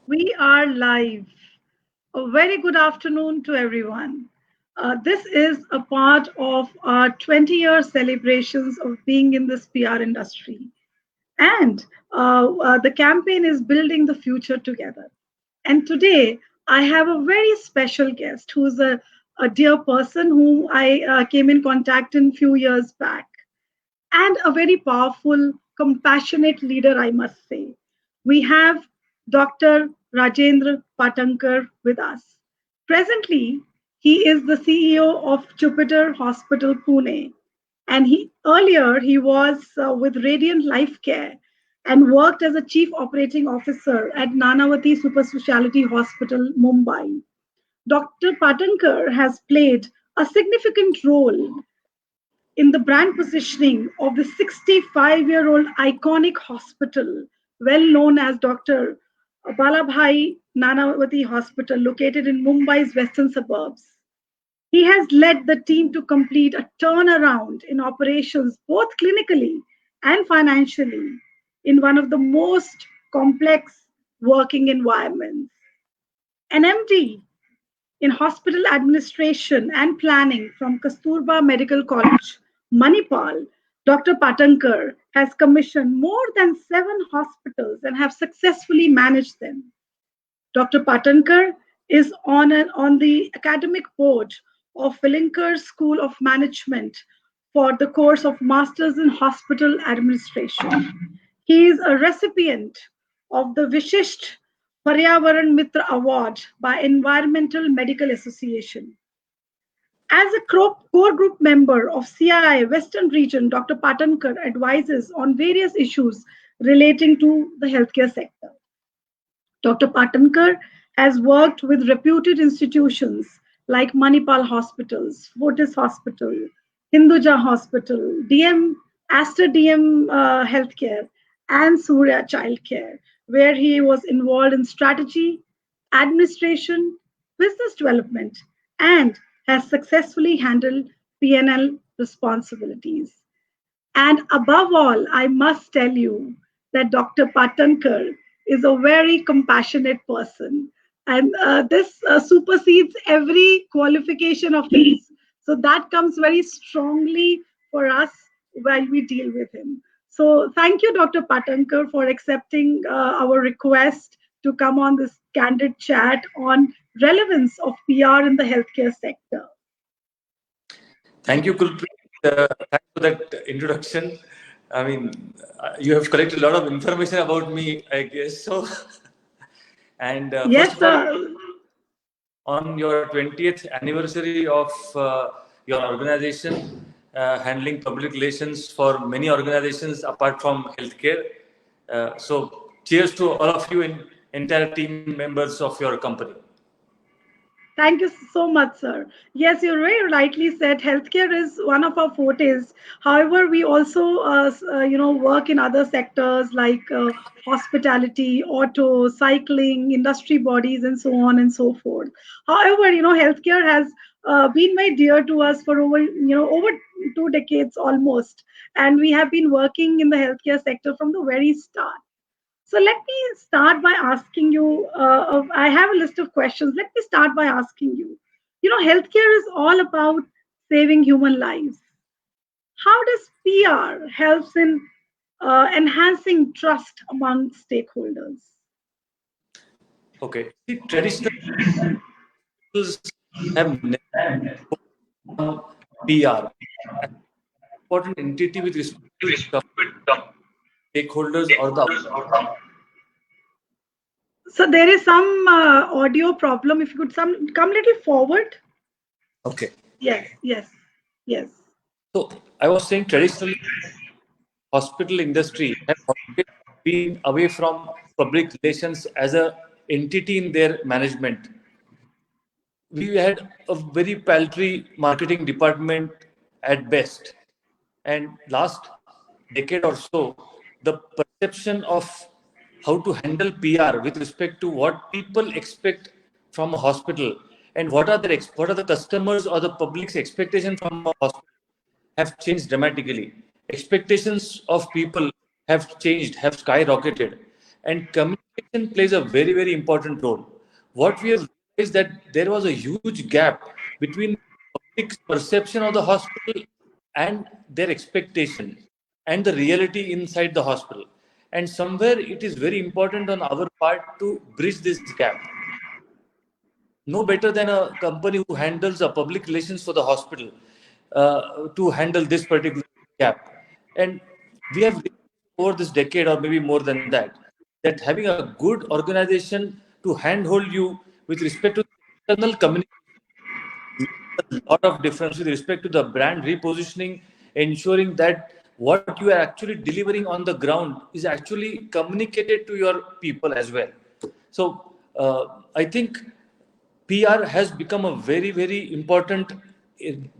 We are live. A very good afternoon to everyone. This is a part of our 20-year celebrations of being in this PR industry. And the campaign is Building the Future Together. And today, I have a very special guest who's a dear person whom I came in contact in few years back, and a very powerful, compassionate leader, I must say. We have Dr. Rajendra Patankar with us. Presently, he is the CEO of Jupiter Hospital, Pune, and he was with Radiant Life Care and worked as a chief operating officer at Nanavati Super Speciality Hospital, Mumbai. Dr. Patankar has played a significant role in the brand positioning of the 65-year-old iconic hospital, well known as Dr. Balabhai Nanavati Hospital, located in Mumbai's western suburbs. He has led the team to complete a turnaround in operations, both clinically and financially, in one of the most complex working environments. An MD in hospital administration and planning from Kasturba Medical College, Manipal, Dr. Patankar has commissioned more than 7 hospitals and have successfully managed them. Dr. Patankar is on the academic board of Vilinkar School of Management for the course of Masters in Hospital Administration. He is a recipient of the Vishisht Paryavaran Mitra Award by Environmental Medical Association. As a core group member of CII Western Region, Dr. Patankar advises on various issues relating to the healthcare sector. Dr. Patankar has worked with reputed institutions like Manipal Hospitals, Fortis Hospital, Hinduja Hospital, DM, Aster DM Healthcare, and Surya Childcare, where he was involved in strategy, administration, business development, and has successfully handled P&L responsibilities. And above all, I must tell you that Dr. Patankar is a very compassionate person. And this supersedes every qualification of his. So that comes very strongly for us while we deal with him. So thank you, Dr. Patankar, for accepting our request to come on this candid chat on relevance of PR in the healthcare sector. Thank you, Kulpreet. Thanks for that introduction. I mean, you have collected a lot of information about me, I guess. So, and Yes, first of all, sir. on your 20th anniversary of your organization, handling public relations for many organizations apart from healthcare. So, cheers to all of you and entire team members of your company. Thank you so much, sir. Yes, you very rightly said healthcare is one of our fortes. However, we also, work in other sectors like hospitality, auto, cycling, industry bodies, and so on and so forth. However, healthcare has been very dear to us for over 2 decades almost, and we have been working in the healthcare sector from the very start. So let me start by asking you. I have a list of questions. Let me start by asking you. Healthcare is all about saving human lives. How does PR helps in enhancing trust among stakeholders? Okay. See, traditional schools have never on PR, an important entity with respect to stakeholders or the. So there is some audio problem. If you could come a little forward. Okay. Yes, yes, yes. So I was saying traditionally, hospital industry have always been away from public relations as a entity in their management. We had a very paltry marketing department at best. And last decade or so, the perception of how to handle PR with respect to what people expect from a hospital and what are the customers or the public's expectation from a hospital have changed dramatically. Expectations of people have changed, have skyrocketed. and communication plays a very, very important role. What we have realized is that there was a huge gap between public's perception of the hospital and their expectation and the reality inside the hospital. And somewhere it is very important on our part to bridge this gap. No better than a company who handles the public relations for the hospital to handle this particular gap. And we have realized over this decade or maybe more than that, that having a good organization to handhold you with respect to internal communication a lot of difference with respect to the brand repositioning, ensuring that what you are actually delivering on the ground is actually communicated to your people as well. So I think PR has become a very, very important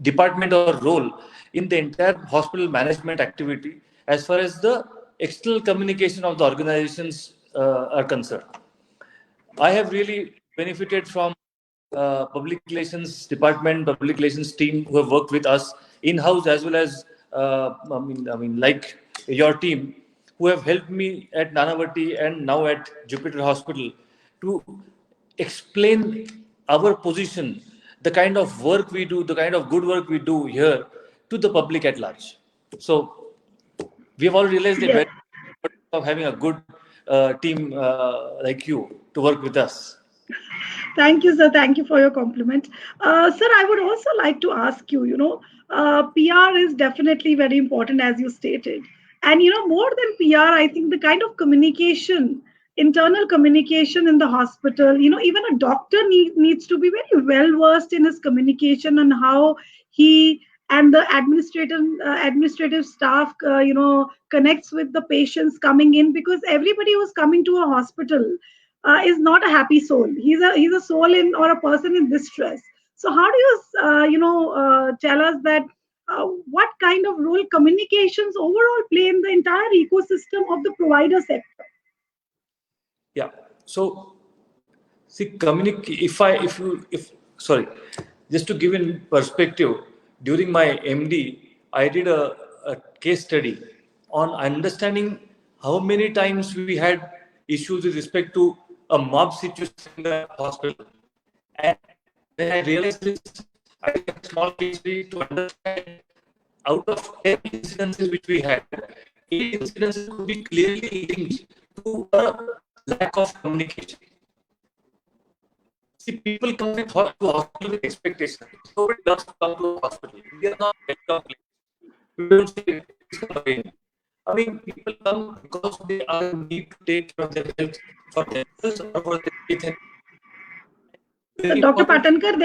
department or role in the entire hospital management activity as far as the external communication of the organizations are concerned. I have really benefited from public relations department, public relations team who have worked with us in-house as well as like your team, who have helped me at Nanavati and now at Jupiter Hospital to explain our position, the kind of work we do, the kind of good work we do here to the public at large. So we have all realized the Yes. benefit of having a good team like you to work with us. Thank you, sir. Thank you for your compliment. Sir, I would also like to ask you, PR is definitely very important, as you stated. And, more than PR, I think the kind of communication, internal communication in the hospital, even a doctor needs to be very well versed in his communication and how he and the administrative staff, connects with the patients coming in, because everybody who's coming to a hospital is not a happy soul. He's a soul in, or a person in distress. So how do you tell us that what kind of role communications overall play in the entire ecosystem of the provider sector? Yeah. So see, sorry, just to give in perspective, during my MD, I did a case study on understanding how many times we had issues with respect to a mob situation in the hospital. And when I realized this, I did a small case study to understand out of 10 incidences which we had, 8 incidences could be clearly linked to a lack of communication. See, people come to hospital with expectations. Nobody loves to come to a hospital. We are not welcome. We don't say, please come again. I mean, people come because they are in need to take care of their health for themselves or for their kids. So, Dr. Patankar,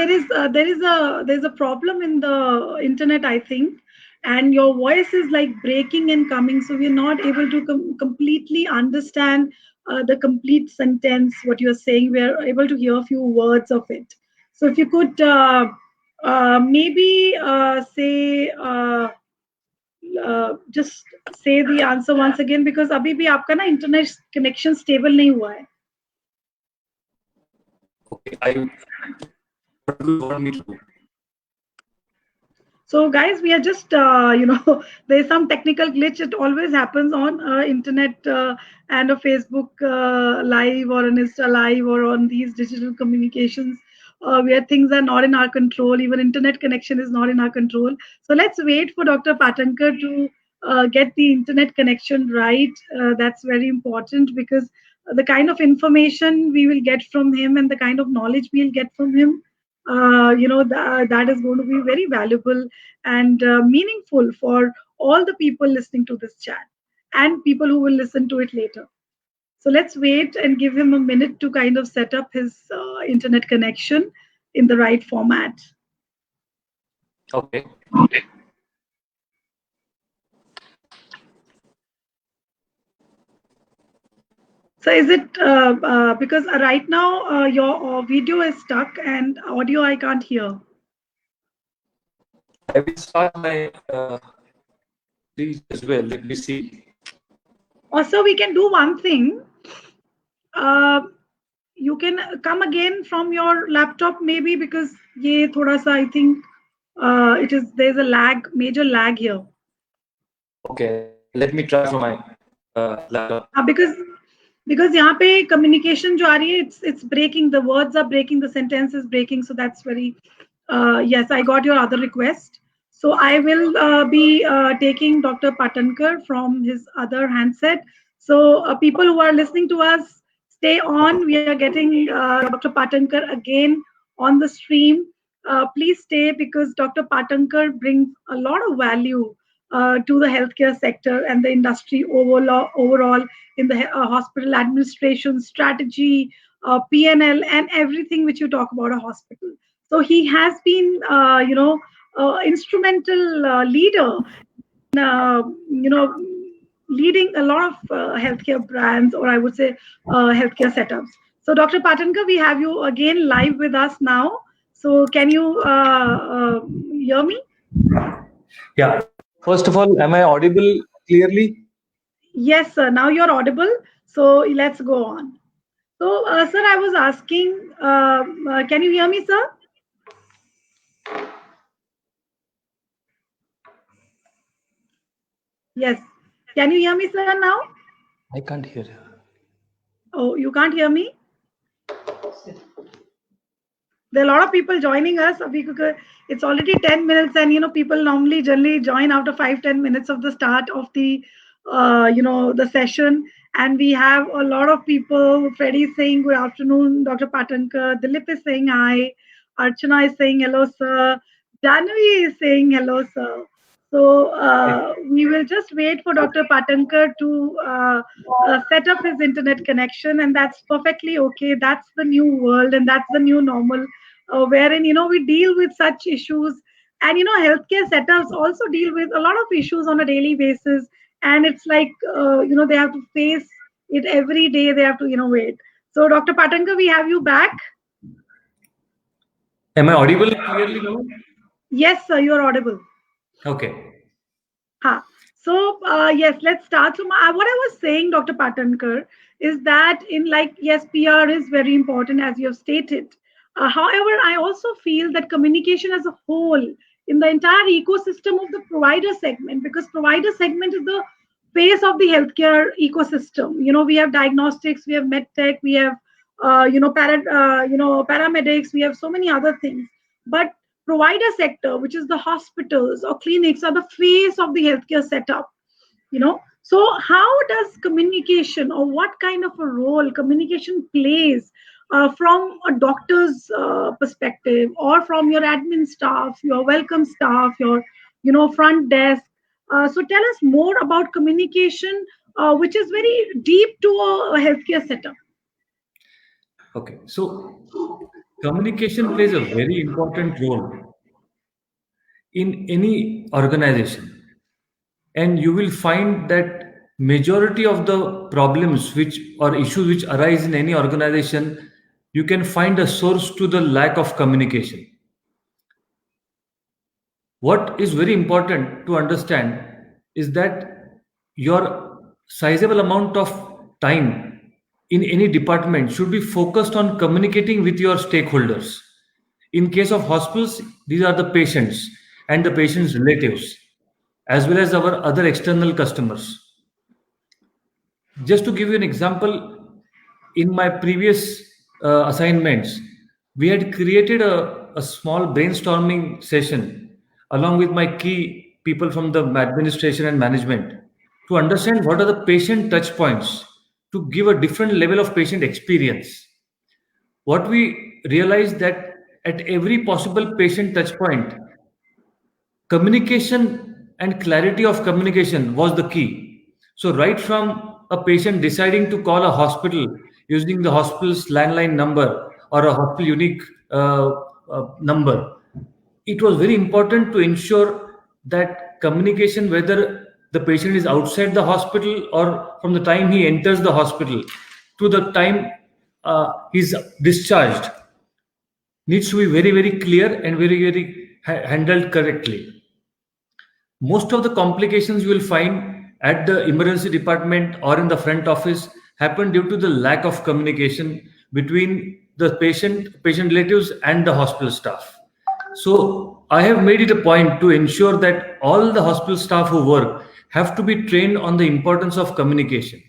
there's a problem in the internet, I think, and your voice is like breaking and coming, so we're not able to completely understand the complete sentence what you're saying. We're able to hear a few words of it. So if you could maybe say just say the answer once again, because अभी भी आपका ना internet connection stable नहीं हुआ है. Okay, what do you want me to do? So, guys, we are just, there's some technical glitch. It always happens on internet and a Facebook live or an Insta live or on these digital communications where things are not in our control. Even internet connection is not in our control. So let's wait for Dr. Patankar to get the internet connection right. That's very important, because the kind of information we will get from him and the kind of knowledge we'll get from him, that is going to be very valuable and meaningful for all the people listening to this chat and people who will listen to it later. So let's wait and give him a minute to kind of set up his internet connection in the right format. Okay. So is it because right now your video is stuck and audio I can't hear? I will start my as well. Let me see. Also, we can do one thing. You can come again from your laptop maybe, because ye thoda sa, I think there's a major lag here. Okay, let me try from my laptop. Because because यहाँ पे communication जो आ रही है, it's breaking, the words are breaking, the sentence is breaking, so that's very yes, I got your other request. So I will be taking Dr. Patankar from his other handset. So people who are listening to us, stay on. We are getting Dr. Patankar again on the stream. Please stay because Dr. Patankar brings a lot of value to the healthcare sector and the industry overall in the hospital administration strategy, PNL, and everything which you talk about a hospital. So he has been, instrumental leader, leading a lot of healthcare brands, or I would say healthcare setups. So Dr. Patankar, we have you again live with us now. So can you hear me? Yeah. First of all, am I audible clearly? Yes, sir. Now you're audible. So let's go on. So, sir, I was asking, can you hear me, sir? Yes. Can you hear me, sir, now? I can't hear you. Oh, you can't hear me? There are a lot of people joining us. It's already 10 minutes, and people normally generally join after 5-10 minutes of the start of the the session. And we have a lot of people. Freddie is saying good afternoon, Dr. Patankar. Dilip is saying hi. Archana is saying hello, sir. Janvi is saying hello, sir. So we will just wait for Dr. Patankar to set up his internet connection, and that's perfectly okay. That's the new world, and that's the new normal, wherein we deal with such issues, and healthcare setups also deal with a lot of issues on a daily basis, and it's like they have to face it every day. They have to innovate. So, Dr. Patankar, we have you back. Am I audible clearly now? Yes, sir, you're audible. Okay. So yes, let's start. So what I was saying, Dr. Patankar, is that yes, PR is very important as you have stated. However, I also feel that communication as a whole in the entire ecosystem of the provider segment, because provider segment is the face of the healthcare ecosystem. We have diagnostics, we have medtech, we have paramedics, we have so many other things. But provider sector, which is the hospitals or clinics, are the face of the healthcare setup. So how does communication, or what kind of a role communication plays from a doctor's perspective, or from your admin staff, your welcome staff, your front desk? So tell us more about communication, which is very deep to a healthcare setup. Okay. So communication plays a very important role in any organization. And you will find that majority of the problems or issues which arise in any organization, you can find a source to the lack of communication. What is very important to understand is that your sizable amount of time in any department should be focused on communicating with your stakeholders. In case of hospitals, these are the patients and the patient's relatives, as well as our other external customers. Just to give you an example, in my previous assignments, we had created a small brainstorming session along with my key people from the administration and management to understand what are the patient touch points to give a different level of patient experience. What we realized that at every possible patient touch point, communication and clarity of communication was the key. So right from a patient deciding to call a hospital using the hospital's landline number or a hospital unique number, it was very important to ensure that communication, whether the patient is outside the hospital or from the time he enters the hospital to the time he's discharged, needs to be very, very clear and very, very handled correctly. Most of the complications you will find at the emergency department or in the front office happen due to the lack of communication between the patient relatives and the hospital staff. So I have made it a point to ensure that all the hospital staff who work have to be trained on the importance of communication.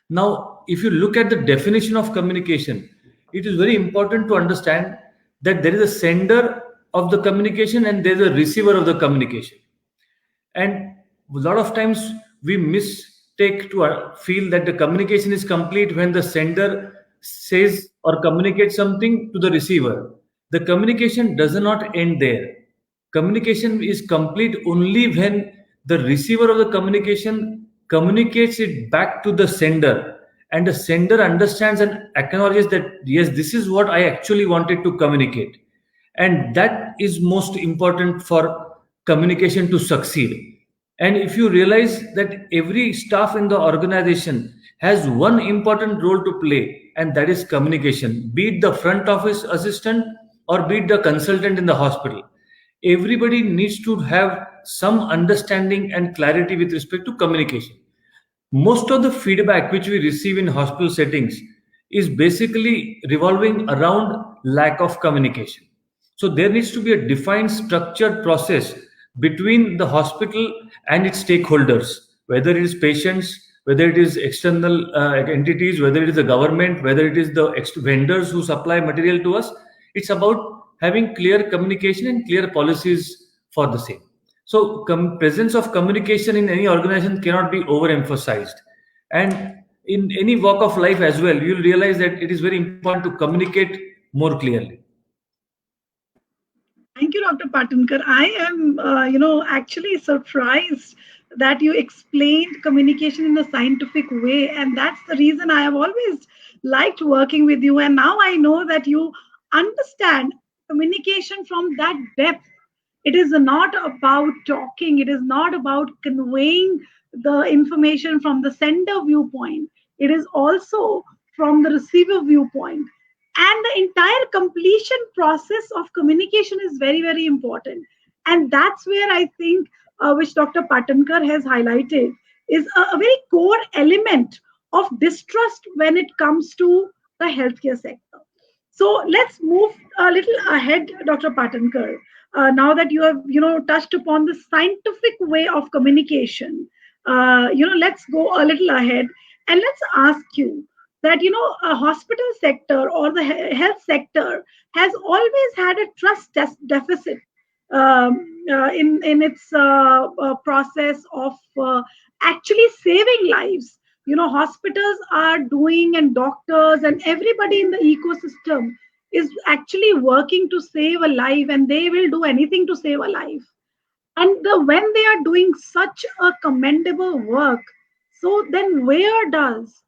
Now, if you look at the definition of communication, it is very important to understand that there is a sender of the communication and there is a receiver of the communication. And a lot of times we mistake to feel that the communication is complete when the sender says or communicates something to the receiver. The communication does not end there. Communication is complete only when the receiver of the communication communicates it back to the sender, and the sender understands and acknowledges that yes, this is what I actually wanted to communicate. And that is most important for communication to succeed. And if you realize that every staff in the organization has one important role to play, and that is communication, be it the front office assistant or be it the consultant in the hospital, everybody needs to have some understanding and clarity with respect to communication. Most of the feedback which we receive in hospital settings is basically revolving around lack of communication. So there needs to be a defined structured process between the hospital and its stakeholders, whether it is patients, whether it is external entities, whether it is the government, whether it is the vendors who supply material to us. It's about having clear communication and clear policies for the same. So presence of communication in any organization cannot be overemphasized. And in any walk of life as well, you'll realize that it is very important to communicate more clearly. Thank you, Dr. Patankar. I am, actually surprised that you explained communication in a scientific way. And that's the reason I have always liked working with you. And now I know that you understand communication from that depth. It is not about talking. It is not about conveying the information from the sender viewpoint. It is also from the receiver viewpoint. And the entire completion process of communication is very, very important. And that's where I think, which Dr. Patankar has highlighted, is a very core element of distrust when it comes to the healthcare sector. So let's move a little ahead, Dr. Patankar. Now that you have, touched upon the scientific way of communication, let's go a little ahead and let's ask you that, a hospital sector or the health sector has always had a trust deficit in its process of actually saving lives. Hospitals are doing, and doctors and everybody in the ecosystem is actually working to save a life, and they will do anything to save a life. And when they are doing such a commendable work, so then where does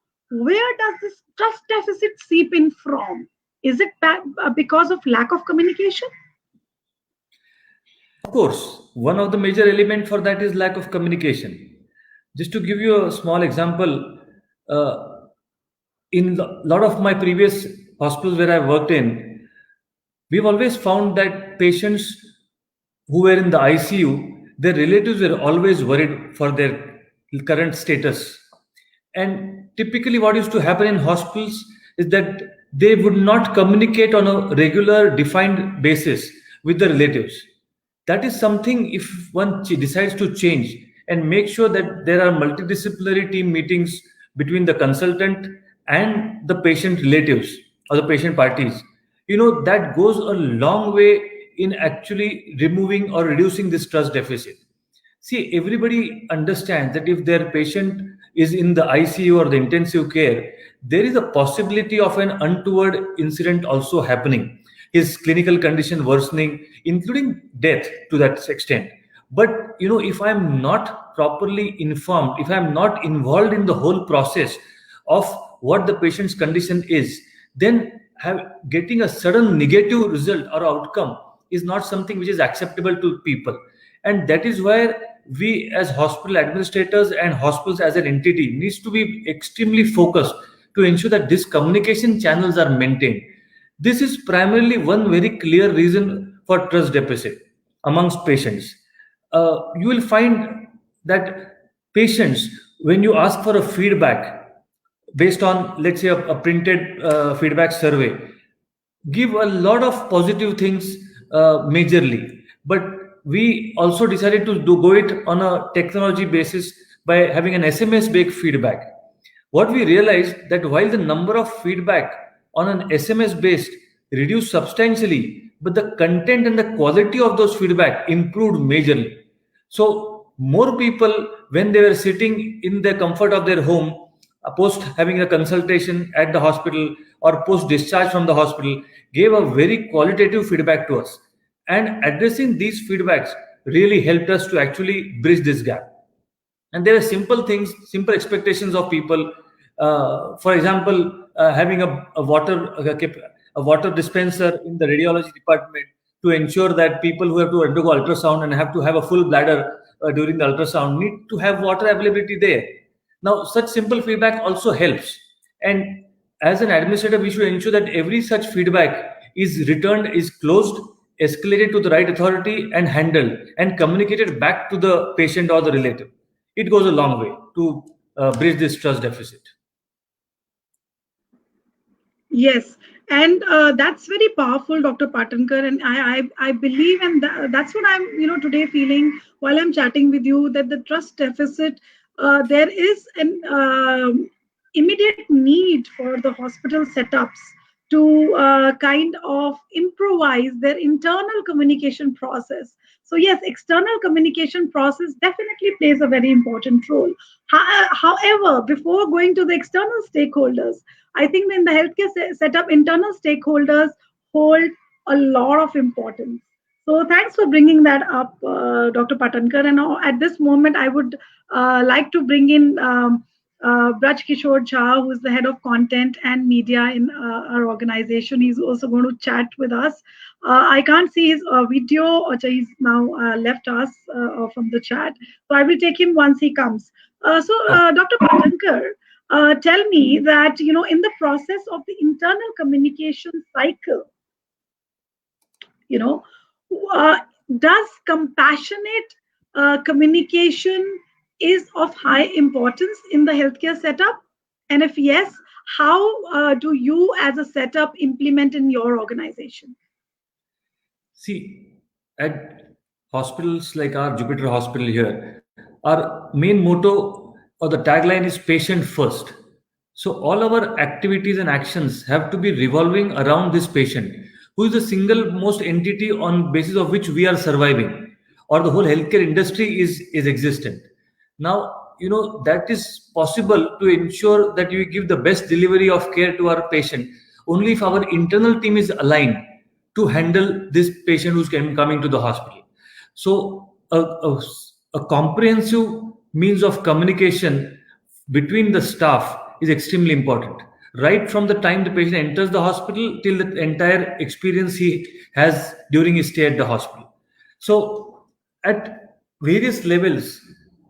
this trust deficit seep in from? Is it because of lack of communication? Of course, one of the major elements for that is lack of communication. Just to give you a small example, in a lot of my previous hospitals where I worked in, we've always found that patients who were in the ICU, their relatives were always worried for their current status. And typically what used to happen in hospitals is that they would not communicate on a regular defined basis with the relatives. That is something, if one decides to change and make sure that there are multidisciplinary team meetings between the consultant and the patient relatives or the patient parties, that goes a long way in actually removing or reducing this trust deficit. See, everybody understands that if their patient is in the ICU or the intensive care, there is a possibility of an untoward incident also happening, his clinical condition worsening, including death to that extent. But if I'm not properly informed, if I'm not involved in the whole process of what the patient's condition is, then getting a sudden negative result or outcome is not something which is acceptable to people. And that is where we as hospital administrators and hospitals as an entity needs to be extremely focused to ensure that these communication channels are maintained. This is primarily one very clear reason for trust deficit amongst patients. You will find that patients, when you ask for a feedback based on, let's say, a printed feedback survey, give a lot of positive things majorly. But we also decided to go it on a technology basis by having an SMS-based feedback. what we realized that while the number of feedback on an SMS based reduced substantially, but the content and the quality of those feedback improved majorly. So more people, when they were sitting in the comfort of their home, post having a consultation at the hospital or post discharge from the hospital, gave a very qualitative feedback to us. And addressing these feedbacks really helped us to actually bridge this gap. And there are simple things, simple expectations of people. For example, having a water dispenser in the radiology department to ensure that people who have to undergo ultrasound and have to have a full bladder during the ultrasound need to have water availability there. Now, such simple feedback also helps. And as an administrator, we should ensure that every such feedback is returned, is closed, escalated to the right authority, and handled and communicated back to the patient or the relative. It goes a long way to bridge this trust deficit. Yes, and that's very powerful, Dr. Patankar, and I believe, and that's what I'm today feeling while I'm chatting with you, that the trust deficit, there is an immediate need for the hospital setups to kind of improvise their internal communication process. So yes, external communication process definitely plays a very important role. However, before going to the external stakeholders, I think in the healthcare setup, internal stakeholders hold a lot of importance. So thanks for bringing that up, Dr. Patankar. And at this moment, I would like to bring in Braj Kishore Jha, who is the head of content and media in our organization. He's also going to chat with us. I can't see his video, or he's now left us from the chat. So I will take him once he comes. Dr. Patankar, tell me that, in the process of the internal communication cycle, does compassionate communication is of high importance in the healthcare setup? And if yes, how do you as a setup implement in your organization? See, at hospitals like our Jupiter Hospital here, our main motto or the tagline is patient first. So all our activities and actions have to be revolving around this patient, who is the single most entity on basis of which we are surviving, or the whole healthcare industry is existent. Now, that is possible to ensure that we give the best delivery of care to our patient only if our internal team is aligned to handle this patient who's coming to the hospital. So a comprehensive means of communication between the staff is extremely important. Right from the time the patient enters the hospital till the entire experience he has during his stay at the hospital. So at various levels,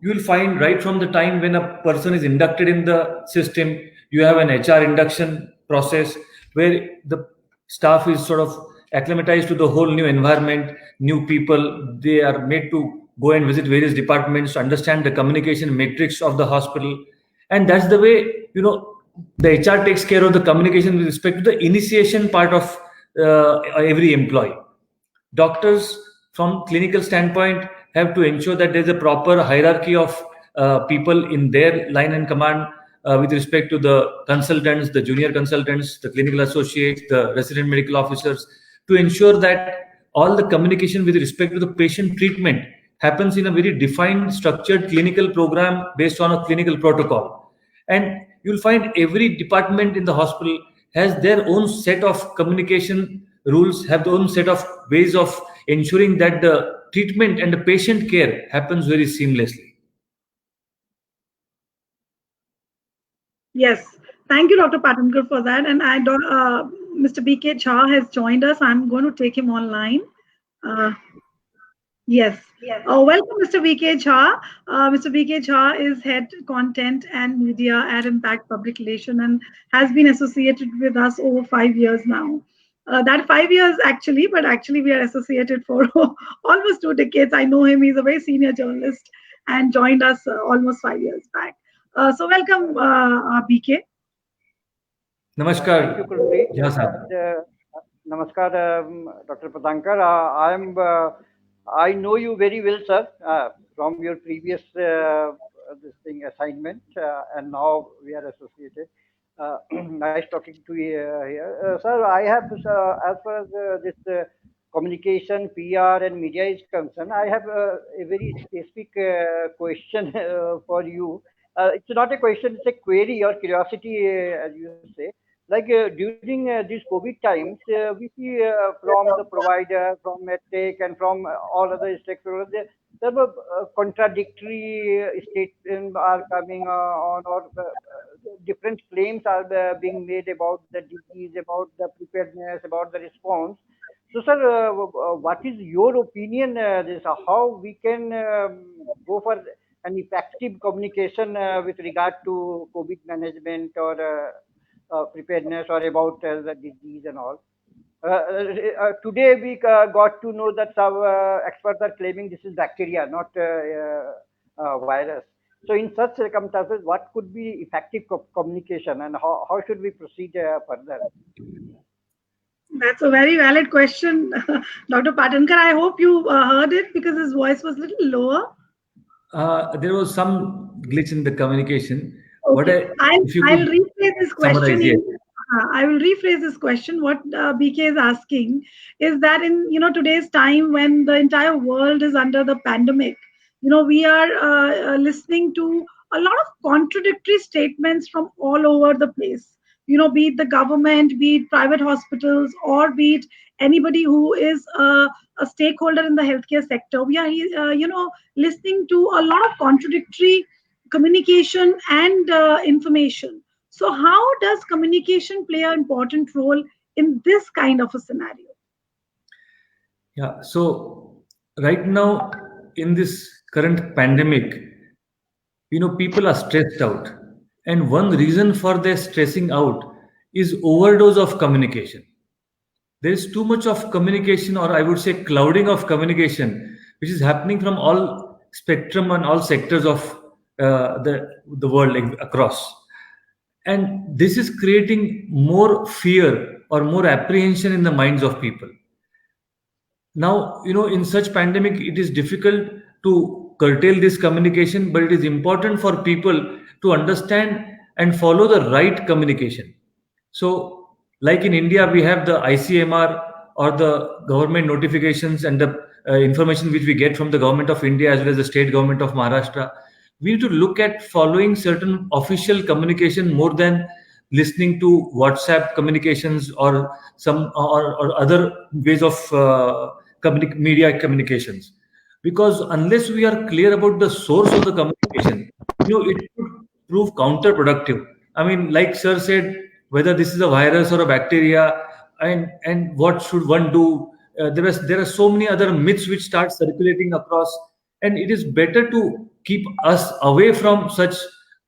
you will find right from the time when a person is inducted in the system, you have an HR induction process where the staff is sort of acclimatized to the whole new environment, new people. They are made to go and visit various departments to understand the communication matrix of the hospital. And that's the way, the HR takes care of the communication with respect to the initiation part of every employee. Doctors, from clinical standpoint, have to ensure that there's a proper hierarchy of people in their line and command with respect to the consultants, the junior consultants, the clinical associates, the resident medical officers, to ensure that all the communication with respect to the patient treatment happens in a very defined, structured clinical program based on a clinical protocol. And you'll find every department in the hospital has their own set of communication rules, have their own set of ways of ensuring that the treatment and the patient care happens very seamlessly. Yes, thank you, Dr. Patankar, for that. And Mr. BK Jha has joined us. I'm going to take him online. Yes. Welcome, Mr. BK Jha. Mr. BK Jha is head content and media at Impact Public Relation and has been associated with us over 5 years now. That 5 years actually, but actually we are associated for almost 2 decades. I know him. He's a very senior journalist and joined us almost 5 years back. So welcome, BK. Namaskar. Thank you, Kuldeep. Yes, sir. Namaskar, Dr. Patankar. I know you very well, sir, from your previous this thing assignment, and now we are associated. Nice talking to you here, sir. I have as far as this communication, PR, and media is concerned, I have a very specific question for you. It's not a question; it's a query or curiosity, as you say. Like during these COVID times, we see from the provider, from medtech, and from all other stakeholders, there were contradictory statements are coming on, or different claims are being made about the disease, about the preparedness, about the response. So, sir, what is your opinion? This how we can go for an effective communication with regard to COVID management or preparedness or about the disease and all. Today we got to know that some experts are claiming this is bacteria, not virus. So in such circumstances, what could be effective communication, and how should we proceed further? That's a very valid question, Dr. Patankar. I hope you heard it because his voice was a little lower. There was some glitch in the communication. Okay. I'll rephrase this question. Yes. I will rephrase this question. What BK is asking is that in today's time when the entire world is under the pandemic, we are listening to a lot of contradictory statements from all over the place. Be it the government, be it private hospitals, or be it anybody who is a stakeholder in the healthcare sector. We are listening to a lot of contradictory communication and information. So how does communication play an important role in this kind of a scenario? Yeah, so right now in this current pandemic, people are stressed out. And one reason for their stressing out is overdose of communication. There is too much of communication, or I would say clouding of communication, which is happening from all spectrum and all sectors of the world across. And this is creating more fear or more apprehension in the minds of people. Now, in such pandemic, it is difficult to curtail this communication, but it is important for people to understand and follow the right communication. So, like in India, we have the ICMR, or the government notifications and the information which we get from the government of India as well as the state government of Maharashtra. We need to look at following certain official communication more than listening to WhatsApp communications or some or other ways of media communications. Because unless we are clear about the source of the communication, it could prove counterproductive. I mean, like sir said, whether this is a virus or a bacteria, and what should one do? There are so many other myths which start circulating across, and it is better to keep us away from such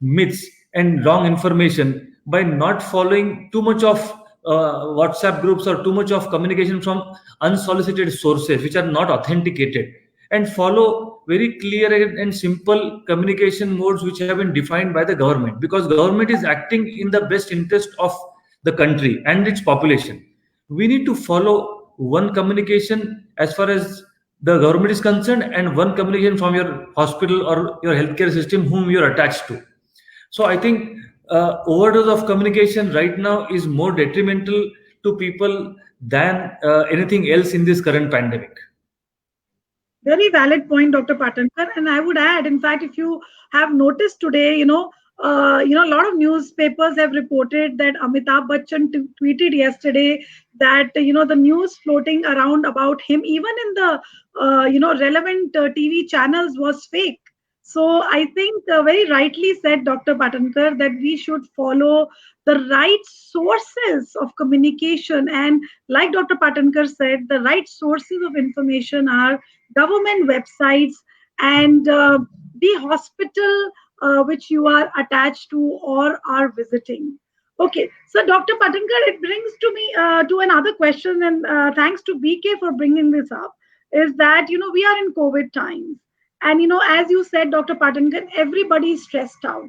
myths and wrong information by not following too much of WhatsApp groups or too much of communication from unsolicited sources which are not authenticated, and follow very clear and simple communication modes which have been defined by the government, because government is acting in the best interest of the country and its population. We need to follow one communication as far as the government is concerned, and one communication from your hospital or your healthcare system whom you're attached to. So I think overdose of communication right now is more detrimental to people than anything else in this current pandemic. Very valid point, Dr. Patankar. And I would add, in fact, if you have noticed today, a lot of newspapers have reported that Amitabh Bachchan tweeted yesterday that, the news floating around about him, even in the, relevant TV channels, was fake. So I think very rightly said Dr. Patankar that we should follow the right sources of communication. And like Dr. Patankar said, the right sources of information are government websites and the hospital which you are attached to or are visiting. Okay, so Dr. Patankar, it brings to me to another question, and thanks to BK for bringing this up, is that, we are in COVID times. And, as you said, Dr. Patankar, everybody is stressed out.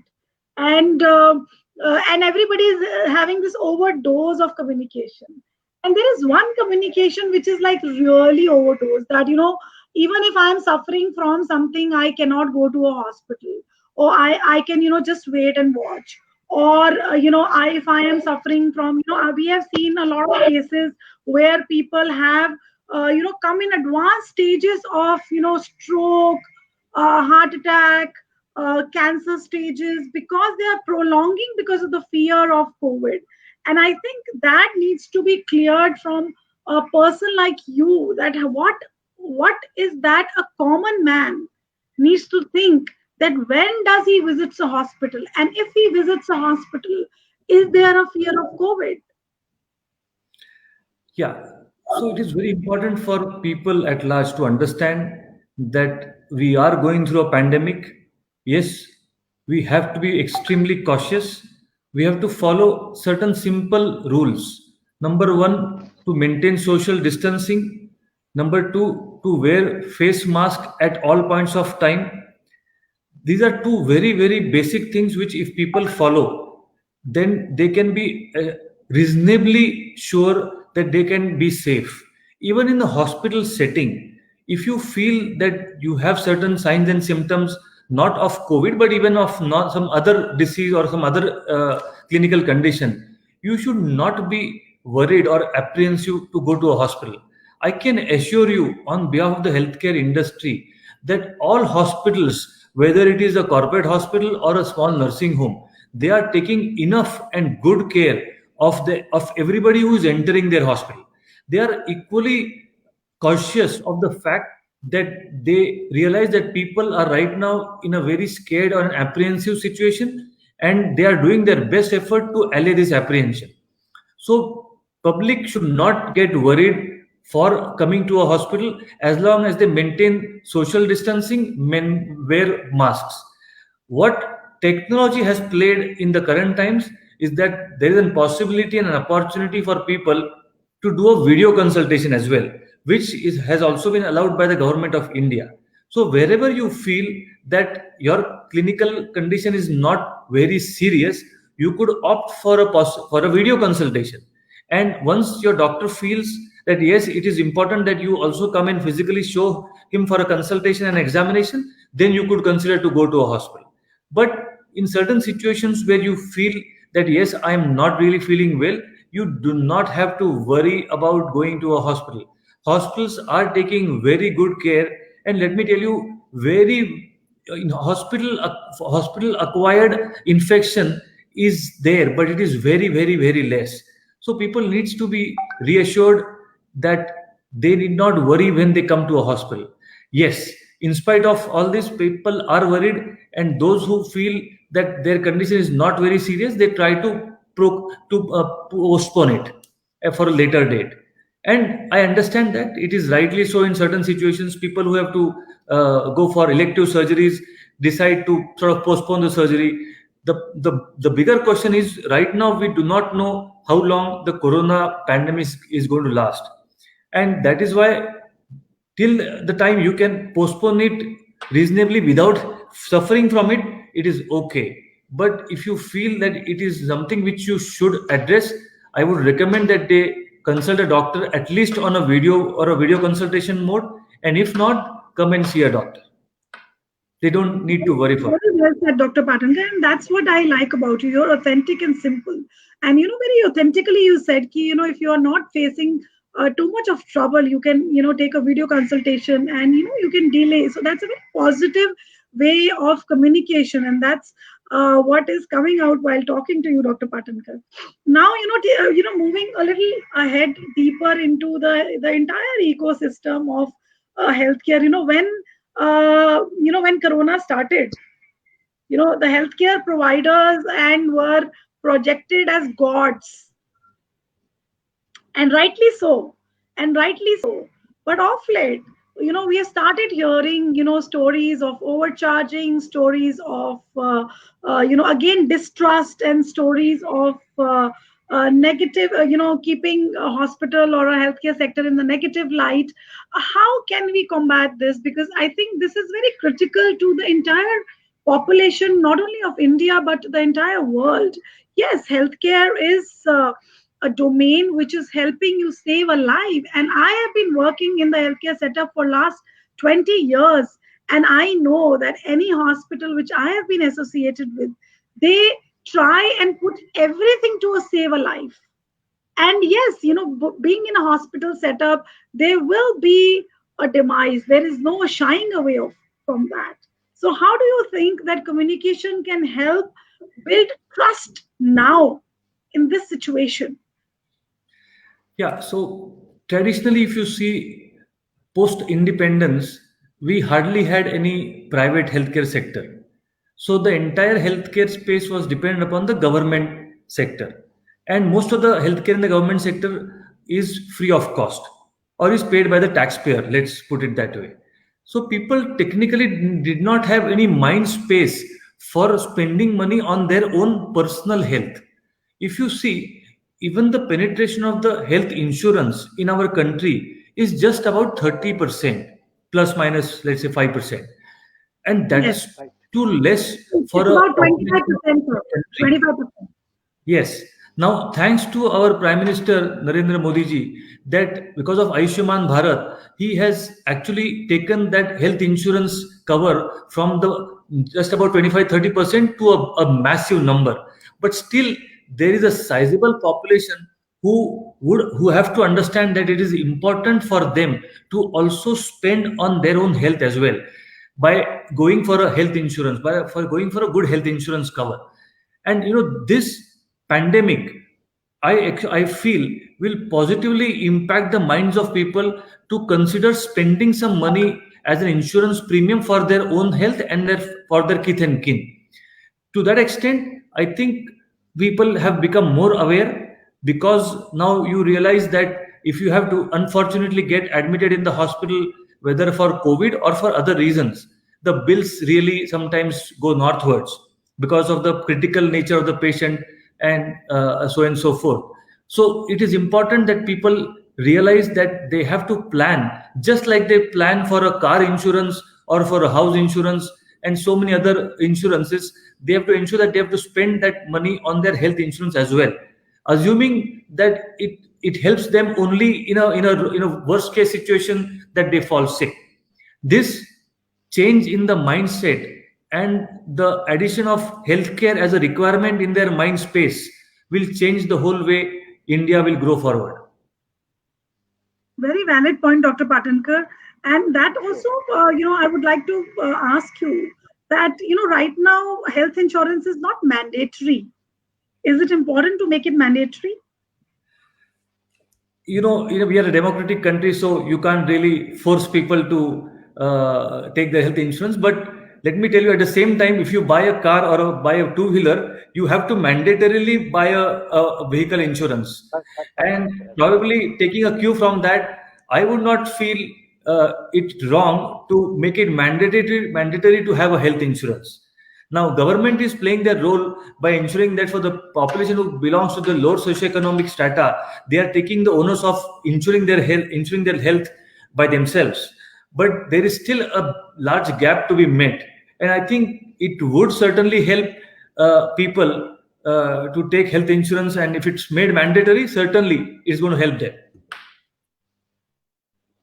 And everybody is having this overdose of communication. And there is one communication which is like really overdose, that, even if I'm suffering from something, I cannot go to a hospital. or I can, just wait and watch. Or, if I am suffering from, we have seen a lot of cases where people have, come in advanced stages of, stroke, heart attack, cancer stages, because they are prolonging because of the fear of COVID. And I think that needs to be cleared from a person like you, that what is that a common man needs to think, that when does he visits a hospital, and if he visits a hospital, is there a fear of COVID? Yeah. So it is very important for people at large to understand that we are going through a pandemic. Yes, we have to be extremely cautious. We have to follow certain simple rules. Number one, to maintain social distancing. Number two, to wear face mask at all points of time. These are two very very basic things which if people follow, then they can be reasonably sure that they can be safe. Even in the hospital setting, if you feel that you have certain signs and symptoms, not of COVID but even of not some other disease or some other clinical condition, you should not be worried or apprehensive to go to a hospital. I can assure you on behalf of the healthcare industry that all hospitals, whether it is a corporate hospital or a small nursing home, they are taking enough and good care of everybody who is entering their hospital. They are equally cautious of the fact that they realize that people are right now in a very scared or an apprehensive situation, and they are doing their best effort to allay this apprehension. So public should not get worried for coming to a hospital as long as they maintain social distancing, men wear masks. What technology has played in the current times is that there is a possibility and an opportunity for people to do a video consultation as well, which has also been allowed by the government of India. So wherever you feel that your clinical condition is not very serious, you could opt for a video consultation. And once your doctor feels that yes, it is important that you also come and physically show him for a consultation and examination, then you could consider to go to a hospital. But in certain situations where you feel that yes, I am not really feeling well, you do not have to worry about going to a hospital. Hospitals are taking very good care, and let me tell you, very in hospital acquired infection is there, but it is very very very less. So people needs to be reassured that they need not worry when they come to a hospital. Yes, in spite of all this, people are worried, and those who feel that their condition is not very serious, they try to postpone it for a later date. And I understand that it is rightly so. In certain situations, people who have to go for elective surgeries decide to sort of postpone the surgery. The bigger question is, right now we do not know how long the corona pandemic is going to last, and that is why till the time you can postpone it reasonably without suffering from it, it is okay. But if you feel that it is something which you should address, I would recommend that they consult a doctor at least on a video or a video consultation mode, and if not, come and see a doctor. They don't need to worry for it. Very well said, Dr. Patanka, and that's what I like about you. You're authentic and simple. And very authentically you said, if you are not facing too much of trouble, you can, take a video consultation, and, you can delay. So that's a very positive way of communication. And that's what is coming out while talking to you, Dr. Patanka. Now, moving a little ahead deeper into the entire ecosystem of healthcare, when Corona started, the healthcare providers and were projected as gods, and rightly so, but of late, we have started hearing, stories of overcharging, stories of again distrust, and stories of negative, keeping a hospital or a healthcare sector in the negative light. How can we combat this? Because I think this is very critical to the entire population, not only of India but the entire world. Yes, healthcare is a domain which is helping you save a life, and I have been working in the healthcare setup for last 20 years, And I know that any hospital which I have been associated with, they try and put everything to save a life. And yes, being in a hospital setup, there will be a demise. There is no shying away from that. So how do you think that communication can help build trust now in this situation? Yeah, so traditionally, if you see post independence, we hardly had any private healthcare sector. So the entire healthcare space was dependent upon the government sector. And most of the healthcare in the government sector is free of cost or is paid by the taxpayer, let's put it that way. So people technically did not have any mind space for spending money on their own personal health. If you see, even the penetration of the health insurance in our country is just about 30%, plus minus, let's say 5%. And that Yes, is too less for it's a about population of 25%, sir. a country. 25%. Yes. Now, thanks to our Prime Minister Narendra Modi ji, that because of Ayushman Bharat, he has actually taken that health insurance cover from the just about 25-30% to a massive number. But still, there is a sizable population who have to understand that it is important for them to also spend on their own health as well by going for a health insurance, by for going for a good health insurance cover. And this pandemic, I feel, will positively impact the minds of people to consider spending some money as an insurance premium for their own health and for their kith and kin. To that extent, I think people have become more aware, because now you realize that if you have to unfortunately get admitted in the hospital, whether for COVID or for other reasons, the bills really sometimes go northwards because of the critical nature of the patient, and so on and so forth. So it is important that people realize that they have to plan, just like they plan for a car insurance or for a house insurance and so many other insurances. They have to ensure that they have to spend that money on their health insurance as well, assuming that it helps them only in a worst case situation, that they fall sick. This change in the mindset and the addition of healthcare as a requirement in their mind space will change the whole way India will grow forward. Very valid point, Dr. Patankar. And that also, I would like to ask you that, right now, health insurance is not mandatory. Is it important to make it mandatory? We are a democratic country, so you can't really force people to take the health insurance. But let me tell you, at the same time, if you buy a car or buy a two-wheeler, you have to mandatorily buy a vehicle insurance. And probably taking a cue from that, I would not feel it wrong to make it mandatory to have a health insurance. Now, government is playing their role by ensuring that for the population who belongs to the lower socioeconomic strata, they are taking the onus of insuring their health by themselves. But there is still a large gap to be met, and I think it would certainly help people to take health insurance, and if it's made mandatory, certainly it's going to help them.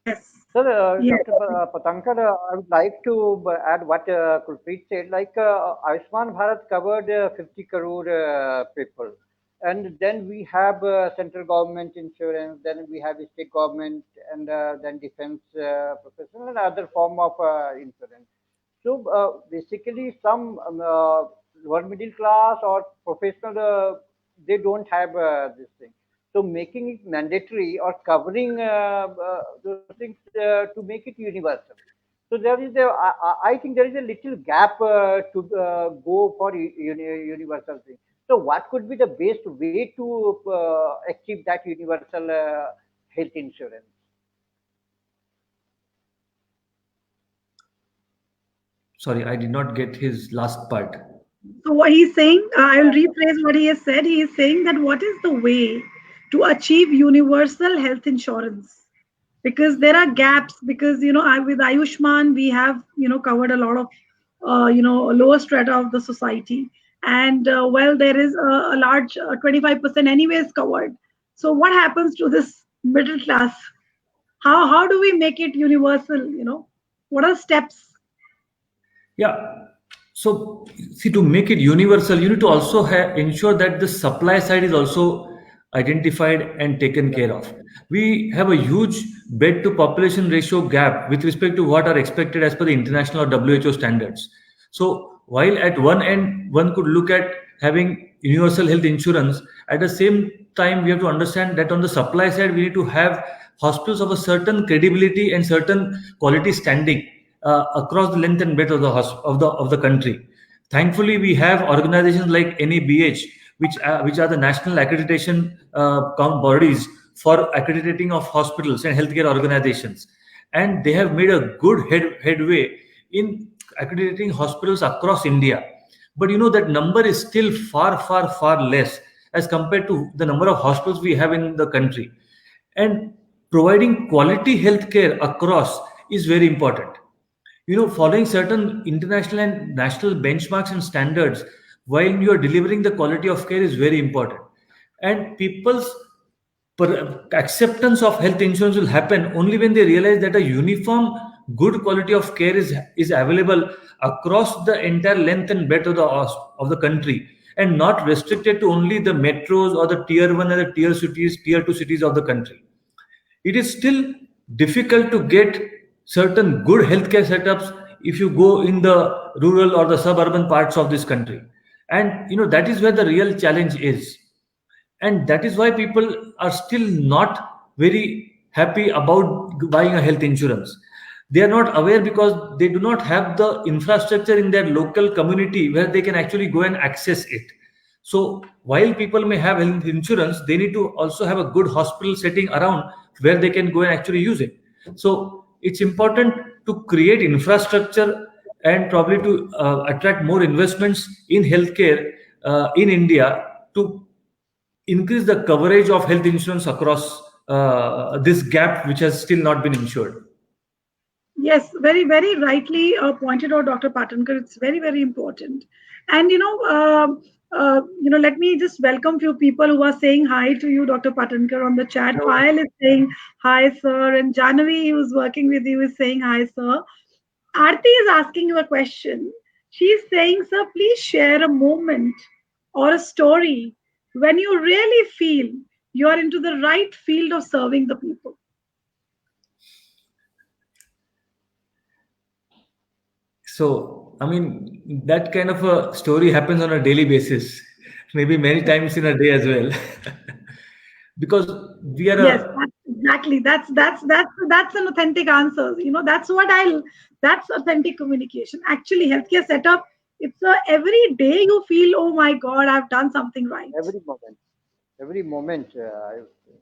Yes. Sir, Yes. Dr. Patankar, I would like to add what Kulpreet said. Like Ayushman Bharat covered 50 crore people, and then we have central government insurance, then we have state government, and then defense professional and other form of insurance. So basically, some lower middle class or professional, they don't have this thing. So making it mandatory or covering those things to make it universal. So there is I think there is a little gap to go for universal thing. So what could be the best way to achieve that universal health insurance? Sorry, I did not get his last part. So what he's saying, I will rephrase what he has said. He is saying that what is the way to achieve universal health insurance? Because there are gaps. Because with Ayushman we have covered a lot of lower strata of the society, and well, there is a large 25% anyways covered. So what happens to this middle class? How do we make it universal? What are steps? Yeah. So, see, to make it universal, you need to also ensure that the supply side is also identified and taken care of. We have a huge bed to population ratio gap with respect to what are expected as per the international or WHO standards. So, while at one end, one could look at having universal health insurance, at the same time, we have to understand that on the supply side, we need to have hospitals of a certain credibility and certain quality standing across the length and breadth of the country. Thankfully, we have organizations like NABH, which are the national accreditation bodies for accrediting of hospitals and healthcare organizations, and they have made a good headway in accrediting hospitals across India. But you know that number is still far, far, far less as compared to the number of hospitals we have in the country. And providing quality healthcare across is very important. You know, following certain international and national benchmarks and standards while you are delivering the quality of care is very important. And people's acceptance of health insurance will happen only when they realize that a uniform good quality of care is available across the entire length and breadth of the country, and not restricted to only the metros or the tier 1 and the tier 2 cities of the country. It is still difficult to get certain good healthcare setups if you go in the rural or the suburban parts of this country. And you know that is where the real challenge is. And that is why people are still not very happy about buying a health insurance. They are not aware because they do not have the infrastructure in their local community where they can actually go and access it. So while people may have health insurance, they need to also have a good hospital setting around where they can go and actually use it. So it's important to create infrastructure and probably to attract more investments in healthcare in India to increase the coverage of health insurance across this gap which has still not been insured. Yes, very, very rightly pointed out, Dr. Patankar. It's very, very important. And let me just welcome few people who are saying hi to you, Dr. Patankar, on the chat. Hello. Payal is saying hi, sir, and Janavi, who's working with you, is saying hi, sir. Aarti is asking you a question. She's saying, sir, please share a moment or a story when you really feel you are into the right field of serving the people. So, I mean, that kind of a story happens on a daily basis, maybe many times in a day as well. Because we are Yes, exactly. That's an authentic answer. That's authentic communication. Actually, healthcare setup, it's every day you feel, oh my God, I've done something right. Every moment. I would say.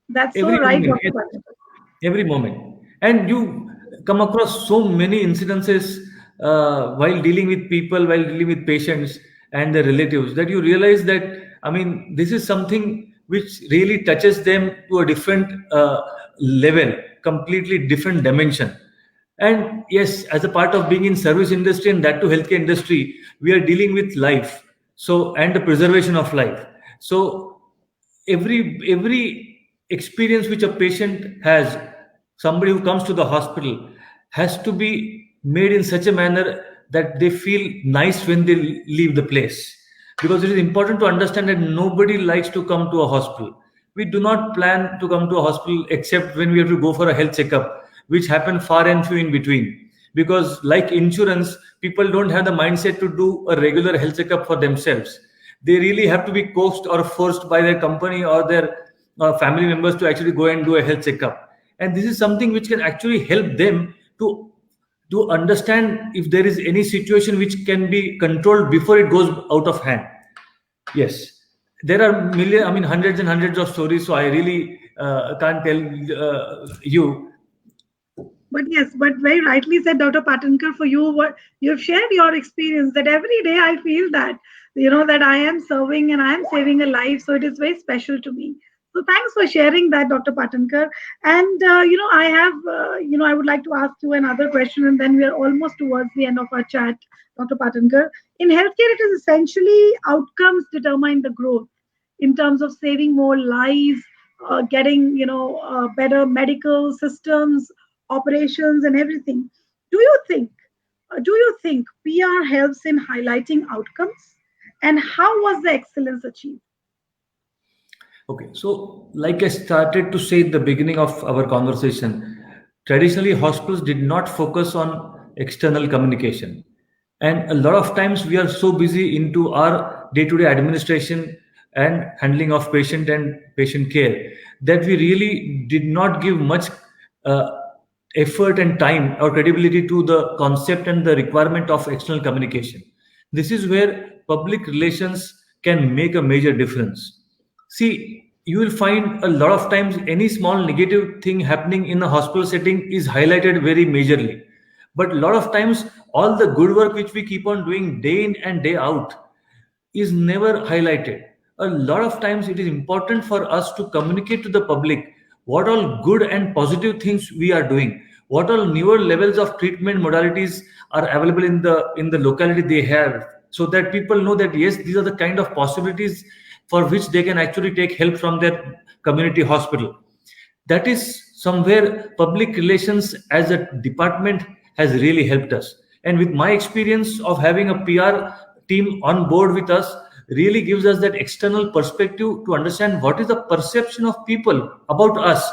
That's so every right, moment, Dr. yes, Patankar. every moment. And you come across so many incidences while dealing with people, while dealing with patients and their relatives, that you realize that, I mean, this is something which really touches them to a different level, completely different dimension. And yes, as a part of being in service industry and that to healthcare industry, we are dealing with life. So, and the preservation of life. So every experience which a patient has, somebody who comes to the hospital, has to be made in such a manner that they feel nice when they leave the place. Because it is important to understand that nobody likes to come to a hospital. We do not plan to come to a hospital except when we have to go for a health checkup, which happen far and few in between. Because like insurance, people don't have the mindset to do a regular health checkup for themselves. They really have to be coaxed or forced by their company or their family members to actually go and do a health checkup. And this is something which can actually help them to understand if there is any situation which can be controlled before it goes out of hand. Yes, there are hundreds and hundreds of stories, so I really can't tell you. But yes, but very rightly said, Dr. Patankar, for you, what you've shared your experience that every day I feel that, that I am serving and I am saving a life. So it is very special to me. So thanks for sharing that, Dr. Patankar. And, I have, I would like to ask you another question, and then we are almost towards the end of our chat, Dr. Patankar. In healthcare, it is essentially outcomes determine the growth in terms of saving more lives, getting, better medical systems, operations, and everything. Do you think do you think PR helps in highlighting outcomes? And how was the excellence achieved? Okay, so like I started to say in the beginning of our conversation, traditionally hospitals did not focus on external communication. And a lot of times we are so busy into our day-to-day administration and handling of patient and patient care that we really did not give much uh, effort and time or credibility to the concept and the requirement of external communication. This is where public relations can make a major difference. See, you will find a lot of times any small negative thing happening in a hospital setting is highlighted very majorly. But a lot of times, all the good work which we keep on doing day in and day out is never highlighted. A lot of times, it is important for us to communicate to the public what all good and positive things we are doing, what all newer levels of treatment modalities are available in the locality they have, so that people know that yes, these are the kind of possibilities for which they can actually take help from their community hospital. That is somewhere public relations as a department has really helped us. And with my experience of having a PR team on board with us, really gives us that external perspective to understand what is the perception of people about us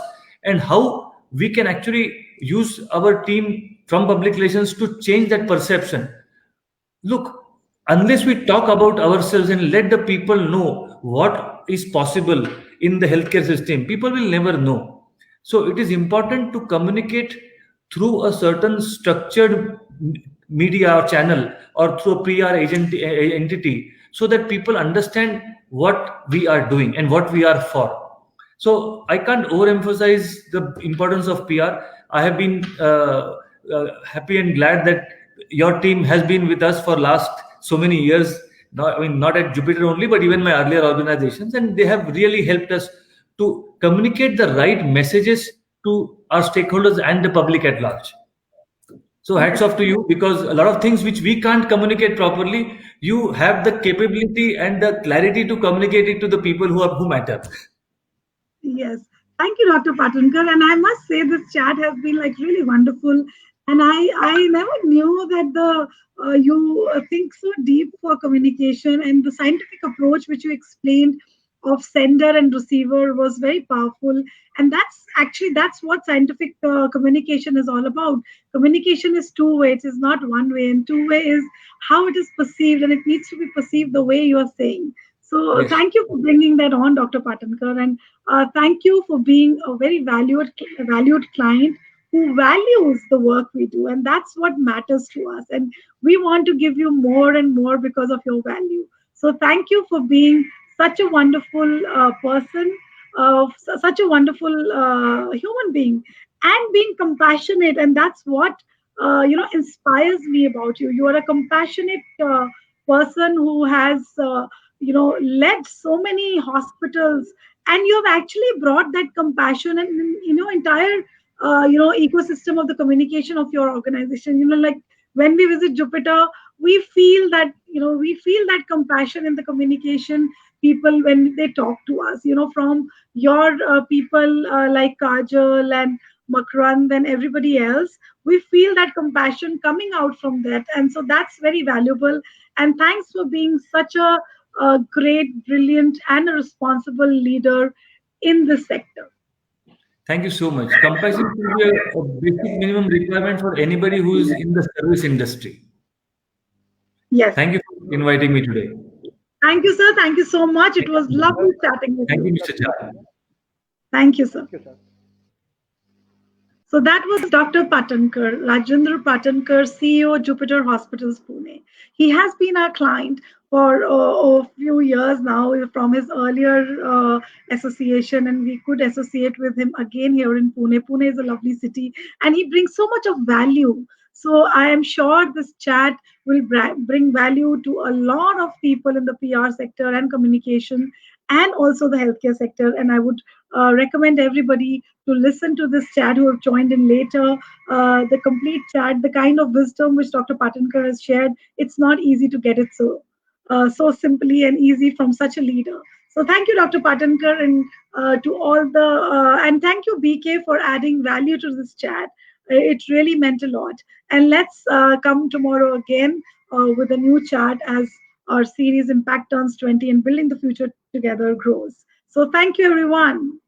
and how we can actually use our team from public relations to change that perception. Look, unless we talk about ourselves and let the people know what is possible in the healthcare system, people will never know. So it is important to communicate through a certain structured media or channel or through a PR entity so that people understand what we are doing and what we are for. So I can't overemphasize the importance of PR. I have been happy and glad that your team has been with us for last so many years. Not, I mean, not at Jupiter only, but even my earlier organizations, and they have really helped us to communicate the right messages to our stakeholders and the public at large. So hats off to you, because a lot of things which we can't communicate properly, you have the capability and the clarity to communicate it to the people who matter. Yes. Thank you, Dr. Patankar. And I must say this chat has been like really wonderful. And I never knew that the you think so deep for communication, and the scientific approach which you explained of sender and receiver was very powerful. And that's what scientific communication is all about. Communication is two-way. It is not one way. And two-way is how it is perceived, and it needs to be perceived the way you are saying. So Yes. thank you for bringing that on, Dr. Patankar, and thank you for being a very valued client who values the work we do, and that's what matters to us. And we want to give you more and more because of your value. So thank you for being such a wonderful person, such a wonderful human being, and being compassionate. And that's what inspires me about you. You are a compassionate person who has led so many hospitals, and you have actually brought that compassion and entire ecosystem of the communication of your organization. Like when we visit Jupiter, we feel that compassion in the communication people when they talk to us, from your people like Kajal and Makrand and everybody else. We feel that compassion coming out from that, and so that's very valuable. And thanks for being such a great, brilliant, and a responsible leader in this sector. Thank you so much. Compassion should be a basic minimum requirement for anybody who is in the service industry. Yes. Thank you for inviting me today. Thank you, sir. Thank you so much. It was lovely chatting with Thank you, you. Mr. Jha. Thank you, sir. Thank you, sir. So that was Dr. Patankar, Rajendra Patankar, CEO, Jupiter Hospitals, Pune. He has been our client for a few years now from his earlier association, and we could associate with him again here in Pune. Pune is a lovely city, and he brings so much of value. So I am sure this chat will bring value to a lot of people in the PR sector and communication, and also the healthcare sector. And I would recommend everybody to listen to this chat who have joined in later. The complete chat, the kind of wisdom which Dr. Patankar has shared, it's not easy to get it so simply and easy from such a leader. So thank you, Dr. Patankar, and to all the and thank you, BK, for adding value to this chat. It really meant a lot. And let's come tomorrow again with a new chat as our series Impact Turns 20 and Building the Future Together grows. So thank you, everyone.